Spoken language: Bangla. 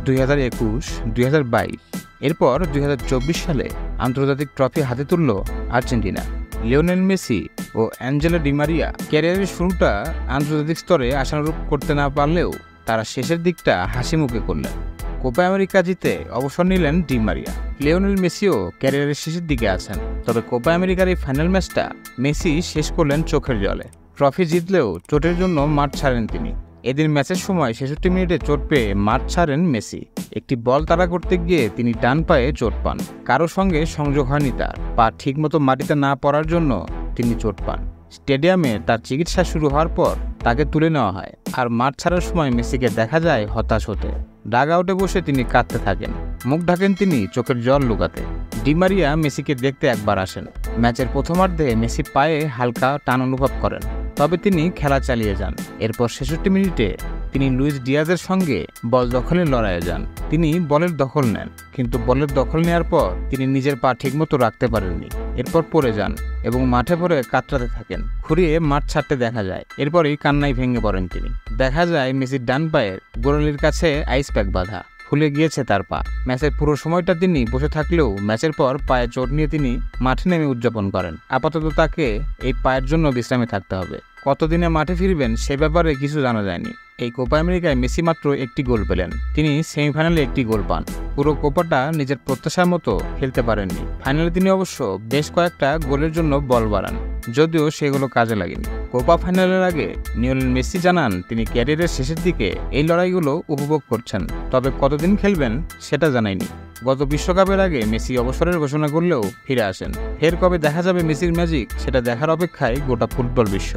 2021, 2022 এরপর 2024 সালে আন্তর্জাতিক ট্রফি হাতে তুলল আর্জেন্টিনা। লিওনেল মেসি ও অ্যাঞ্জেলো ডি মারিয়া ক্যারিয়ারের শুরুটা আন্তর্জাতিক স্তরে আশানুরূপ করতে না পারলেও তারা শেষের দিকটা হাসি মুখে করলেন। কোপা আমেরিকা জিতে অবসর নিলেন ডি মারিয়া। লিওনেল মেসিও ক্যারিয়ারের শেষের দিকে আছেন, তবে কোপা আমেরিকার এই ফাইনাল ম্যাচটা মেসি শেষ করলেন চোখের জলে। ট্রফি জিতলেও চোটের জন্য মাঠ ছাড়েন তিনি। এদিন ম্যাচের সময় 66 মিনিটে চোট পেয়ে মাঠ ছাড়েন মেসি। একটি বল তাড়া করতে গিয়ে তিনি ডান পায়ে চোট পান। কারো সঙ্গে সংযোগ হয়নি তার। পা ঠিকমতো মাটিতে না পড়ার জন্য তিনি চোট পান। স্টেডিয়ামে তার চিকিৎসা শুরু হওয়ার পর তাকে তুলে নেওয়া হয়। আর মাঠ ছাড়ার সময় মেসিকে দেখা যায় হতাশ হতে। ডাগ আউটে বসে তিনি কাঁদতে থাকেন। মুখ ঢাকেন তিনি চোখের জল লুকাতে। ডি মারিয়া মেসিকে দেখতে একবার আসেন। ম্যাচের প্রথমার্ধে মেসি পায়ে হালকা টান অনুভব করেন, তবে তিনি খেলা চালিয়ে যান। এরপর 66 মিনিটে তিনি লুইস ডিয়াজের সঙ্গে বল দখলের লড়াইয়ে যান। তিনি বলের দখল নেন, কিন্তু বলের দখল নেওয়ার পর তিনি নিজের পা ঠিকমতো রাখতে পারেননি। এরপর পড়ে যান এবং মাঠে পড়ে কাতরাতে থাকেন। খুঁড়িয়ে মাঠ ছাড়তে দেখা যায়। এরপরই কান্নায় ভেঙে পড়েন তিনি। দেখা যায় মেসির ডান পায়ের গোড়ালির কাছে আইস প্যাক বাঁধা, ফুলে গিয়েছে তার পা। ম্যাচের পুরো সময়টা তিনি বসে থাকলেও ম্যাচের পর পায়ে চোট নিয়ে তিনি মাঠে নেমে উদযাপন করেন। আপাতত তাকে এই পায়ের জন্য বিশ্রামে থাকতে হবে। কতদিনে মাঠে ফিরবেন সে ব্যাপারে কিছু জানা যায়নি। এই কোপা আমেরিকায় মেসি মাত্র একটি গোল পেলেন। তিনি সেমিফাইনালে একটি গোল পান। পুরো কোপাটা নিজের প্রত্যাশার মতো খেলতে পারেননি। ফাইনালে তিনি অবশ্য বেশ কয়েকটা গোলের জন্য বল বাড়ান, যদিও সেগুলো কাজে লাগেনি। কোপা ফাইনালের আগে লিওনেল মেসি জানান তিনি ক্যারিয়ারের শেষের দিকে এই লড়াইগুলো উপভোগ করছেন, তবে কতদিন খেলবেন সেটা জানায়নি। গত বিশ্বকাপের আগে মেসি অবসরের ঘোষণা করলেও ফিরে আসেন। ফের কবে দেখা যাবে মেসির ম্যাজিক সেটা দেখার অপেক্ষায় গোটা ফুটবল বিশ্ব।